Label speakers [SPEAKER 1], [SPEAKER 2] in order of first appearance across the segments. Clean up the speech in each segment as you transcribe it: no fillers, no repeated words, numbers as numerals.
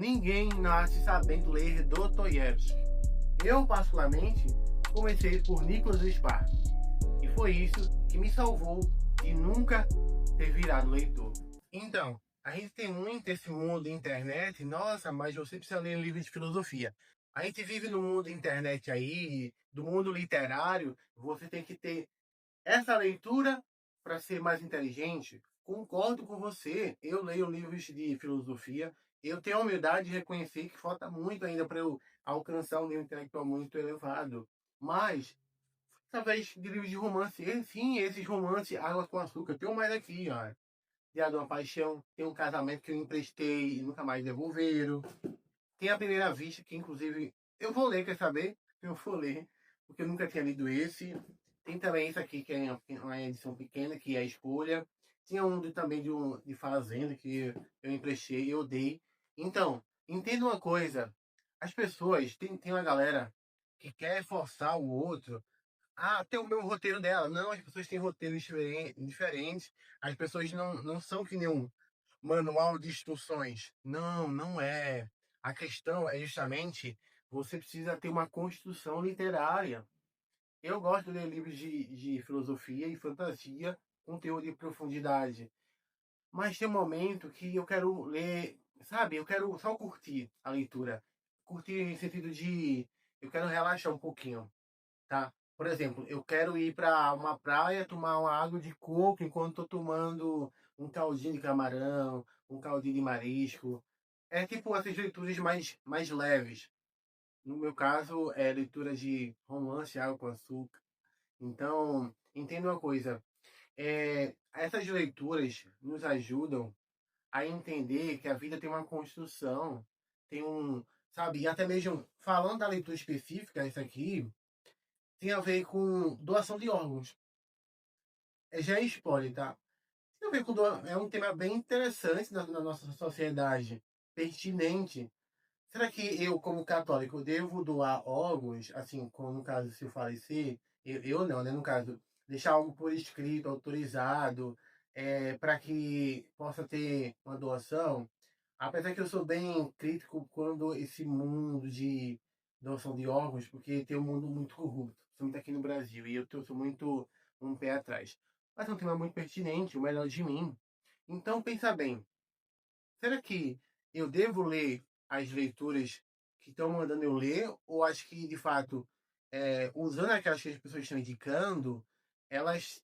[SPEAKER 1] Ninguém nasce sabendo ler Dostoiévski. Eu, particularmente, comecei por Nicholas Sparks. E foi isso que me salvou de nunca ter virado leitor. Então, a gente tem muito esse mundo da internet, nossa, mas você precisa ler livros de filosofia. A gente vive no mundo da internet aí, do mundo literário, você tem que ter essa leitura para ser mais inteligente. Concordo com você, eu leio livros de filosofia, eu tenho a humildade de reconhecer que falta muito ainda para eu alcançar um nível intelectual muito elevado. Mas, através de livros de romance, sim, esses romances, Água com Açúcar, tem um mais aqui, ó. Dia de uma Paixão, tem um casamento que eu emprestei e nunca mais devolveram. Tem a Primeira Vista, que inclusive eu vou ler, quer saber? Eu vou ler, porque eu nunca tinha lido esse. Tem também esse aqui, que é uma edição pequena, que é a Escolha. Tinha também de Fazenda, que eu emprestei e eu dei. Então, entenda uma coisa. As pessoas, tem uma galera que quer forçar o outro a ter o mesmo roteiro dela. Não, as pessoas têm roteiros diferentes. As pessoas não são que nem um manual de instruções. Não, não é. A questão é justamente você precisa ter uma construção literária. Eu gosto de ler livros de filosofia e fantasia com teor de profundidade. Mas tem um momento que eu quero ler, sabe? Eu quero só curtir a leitura. Curtir no sentido de eu quero relaxar um pouquinho, tá? Por exemplo, eu quero ir para uma praia tomar uma água de coco enquanto estou tomando um caldinho de camarão, um caldinho de marisco. É tipo essas leituras mais leves. No meu caso, é leitura de romance, água com açúcar. Então, entenda uma coisa. Essas leituras nos ajudam a entender que a vida tem uma construção, tem um, sabe, e até mesmo falando da leitura específica, isso aqui tem a ver com doação de órgãos. Já é spoiler, tá? Tem a ver com é um tema bem interessante na nossa sociedade, pertinente. Será que eu, como católico, devo doar órgãos, assim, como no caso, se eu falecer? Eu não, né? No caso, deixar algo por escrito, autorizado, para que possa ter uma doação. Apesar que eu sou bem crítico quando esse mundo de doação de órgãos, porque tem um mundo muito corrupto, principalmente aqui no Brasil, e eu sou muito um pé atrás. Mas é um tema muito pertinente, o melhor de mim. Então, pensa bem, será que eu devo ler as leituras que estão mandando eu ler, ou acho que, de fato, usando aquelas que as pessoas estão indicando, elas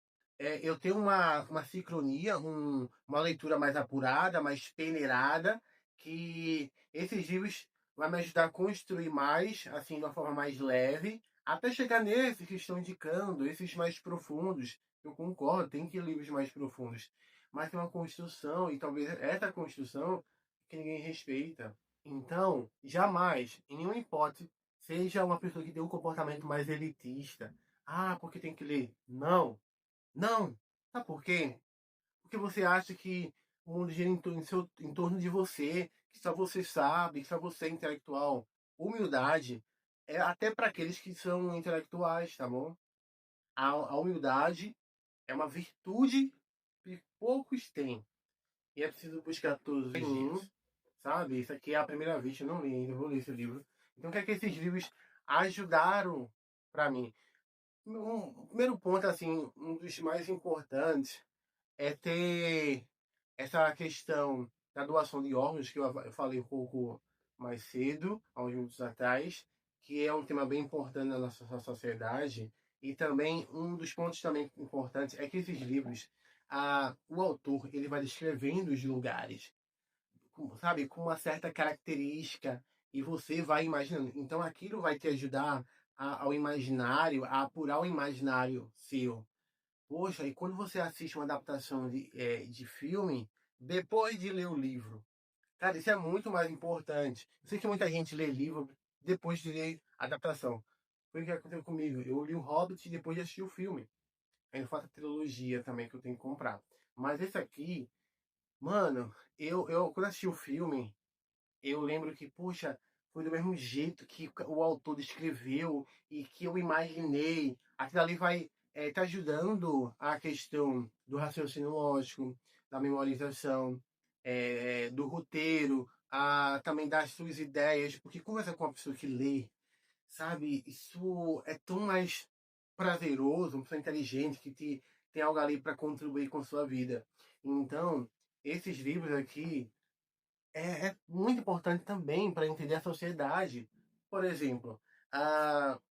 [SPEAKER 1] eu tenho uma sincronia, uma leitura mais apurada, mais peneirada, que esses livros vão me ajudar a construir mais, assim, de uma forma mais leve, até chegar nesses que estão indicando, esses mais profundos. Eu concordo, tem que ir livros mais profundos, mas tem uma construção, e talvez essa construção que ninguém respeita. Então, jamais, em nenhuma hipótese, seja uma pessoa que tem um comportamento mais elitista. Ah, porque tem que ler. Não, não. Sabe por quê? Porque você acha que o mundo gira em torno de você, que só você sabe, que só você é intelectual. Humildade é até para aqueles que são intelectuais, tá bom? A humildade é uma virtude que poucos têm. E é preciso buscar todos os dias. Sabe? Isso aqui é a primeira vez, eu não li ainda, vou ler esse livro. Então, o que é que esses livros ajudaram para mim? O primeiro ponto, assim, um dos mais importantes é ter essa questão da doação de órgãos, que eu falei um pouco mais cedo, há uns minutos atrás, que é um tema bem importante na nossa sociedade. E também, um dos pontos também importantes é que esses livros, o autor, ele vai descrevendo os lugares, sabe, com uma certa característica, e você vai imaginando. Então aquilo vai te ajudar ao imaginário, a apurar o imaginário seu. Poxa, e quando você assiste uma adaptação de filme, depois de ler o livro, cara, isso é muito mais importante. Eu sei que muita gente lê livro depois de ler a adaptação. Foi o que aconteceu comigo. Eu li o Hobbit e depois de assistir o filme. Ainda falta a trilogia também que eu tenho que comprar. Mas esse aqui, mano, eu quando assisti o filme, eu lembro que, poxa, foi do mesmo jeito que o autor descreveu e que eu imaginei. Aquilo ali vai te ajudando a questão do raciocínio lógico, da memorização, do roteiro, a também dar as suas ideias, porque conversar com uma pessoa que lê, sabe, isso é tão mais prazeroso, uma pessoa inteligente tem algo ali para contribuir com a sua vida. Então, esses livros aqui é muito importante também para entender a sociedade. Por exemplo,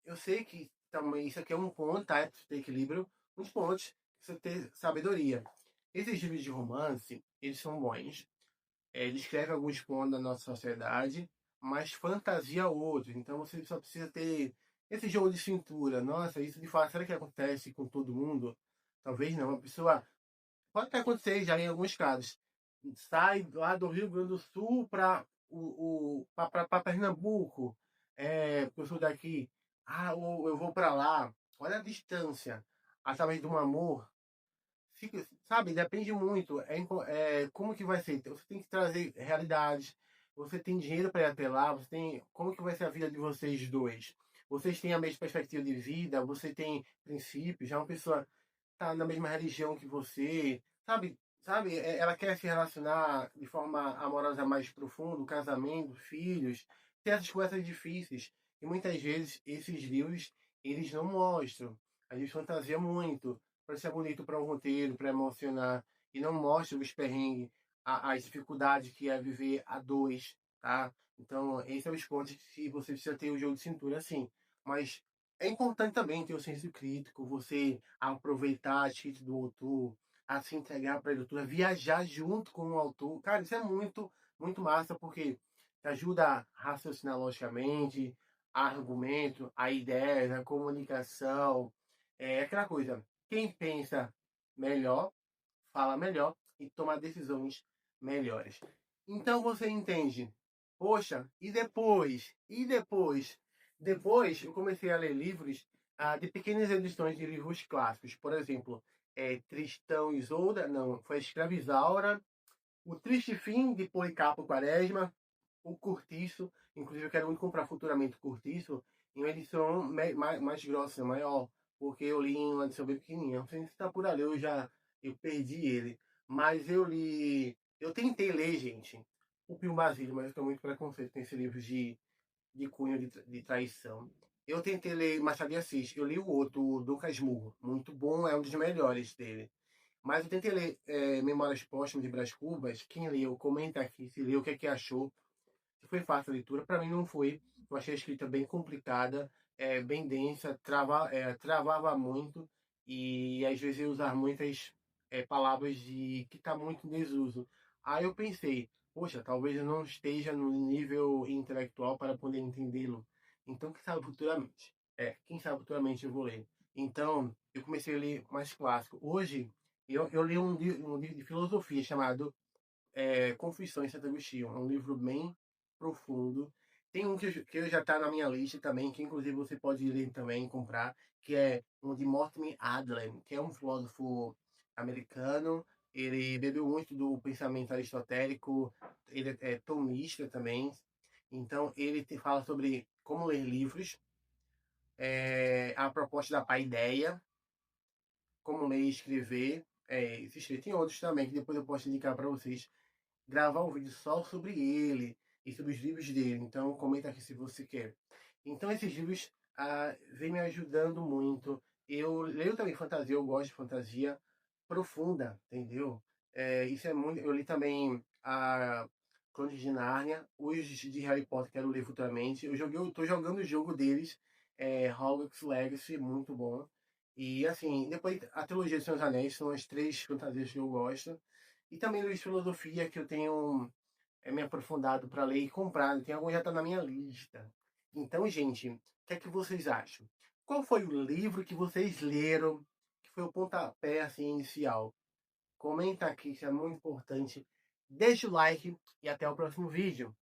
[SPEAKER 1] eu sei que também isso aqui é um ponto, tá? Você ter equilíbrio, uns pontos, você ter sabedoria. Esses livros de romance, eles são bons. Ele escreve alguns pontos da nossa sociedade, mas fantasia outros. Então você só precisa ter esse jogo de cintura. Nossa, isso de fato, será que acontece com todo mundo? Talvez não. Uma pessoa pode até acontecer já em alguns casos. Sai lá do Rio Grande do Sul para para Pernambuco. Eu sou daqui. Eu vou para lá. Olha a distância. Através de um amor. Sabe, depende muito. Como que vai ser? Você tem que trazer realidades. Você tem dinheiro para ir até lá. Como que vai ser a vida de vocês dois? Vocês têm a mesma perspectiva de vida? Você tem princípios? Já uma pessoa tá na mesma religião que você, sabe? Ela quer se relacionar de forma amorosa mais profunda, casamento, filhos, tem essas coisas difíceis. E muitas vezes esses livros, eles não mostram. A gente fantasia muito para ser bonito para um roteiro, para emocionar, e não mostra os perrengues, as dificuldades que é viver a dois, tá? Então, esses são os pontos que você precisa ter o jogo de cintura, assim. Mas é importante também ter o senso crítico, você aproveitar a atitude do autor, a se entregar para a leitura, viajar junto com o autor. Cara, isso é muito, muito massa, porque te ajuda a raciocinar logicamente, a argumento, a ideias, a comunicação. É aquela coisa, quem pensa melhor, fala melhor e toma decisões melhores. Então você entende, poxa, e depois? E depois? Depois eu comecei a ler livros de pequenas edições de livros clássicos. Por exemplo, Tristão e Isolda, não, foi Escravizaura, O Triste Fim de Policarpo Quaresma, O Curtiço, inclusive eu quero muito comprar futuramente o Curtiço, em uma edição mais grossa, maior, porque eu li em uma edição bem pequenininha. Não sei se está por ali, eu perdi ele. Mas eu tentei ler, gente, o Pio Basílio, mas eu tenho muito preconceito com esse livro de cunho de traição. Eu tentei ler Machado de Assis, eu li o outro, o Dom Casmurro, muito bom, é um dos melhores dele. Mas eu tentei ler Memórias Póstumas de Brás Cubas. Quem leu, comenta aqui se leu, o que é que achou. Se foi fácil a leitura. Para mim não foi. Eu achei a escrita bem complicada, bem densa, travava muito. E às vezes eu usar muitas palavras que está muito em desuso. Aí eu pensei, poxa, talvez eu não esteja no nível intelectual para poder entendê-lo. Então, quem sabe futuramente? Quem sabe futuramente eu vou ler. Então, eu comecei a ler mais clássico. Hoje, eu li um livro de filosofia chamado Confissões de Santo Agostinho. É um livro bem profundo. Tem um que já está na minha lista também, que inclusive você pode ler também, comprar, que é um de Mortimer Adler, que é um filósofo americano. Ele bebeu muito do pensamento aristotélico, ele é tomista também. Então, fala sobre como ler livros, a proposta da paideia, como ler e escrever. Tem outros também que depois eu posso indicar para vocês. Gravar um vídeo só sobre ele e sobre os livros dele. Então comenta aqui se você quer. Então esses livros vêm me ajudando muito. Eu leio também fantasia, eu gosto de fantasia profunda, entendeu? Isso é muito. Eu li também a Crônicas de Nárnia, os de Harry Potter, quero ler futuramente. Eu tô jogando o jogo deles, Hogwarts Legacy, muito bom. E assim, depois a trilogia de Senhor dos Anéis são as três fantasias que eu gosto. E também livros de filosofia que eu tenho me aprofundado para ler e comprar. Tem algum já está na minha lista. Então, gente, o que é que vocês acham? Qual foi o livro que vocês leram que foi o pontapé assim, inicial? Comenta aqui, isso é muito importante. Deixa o like e até o próximo vídeo.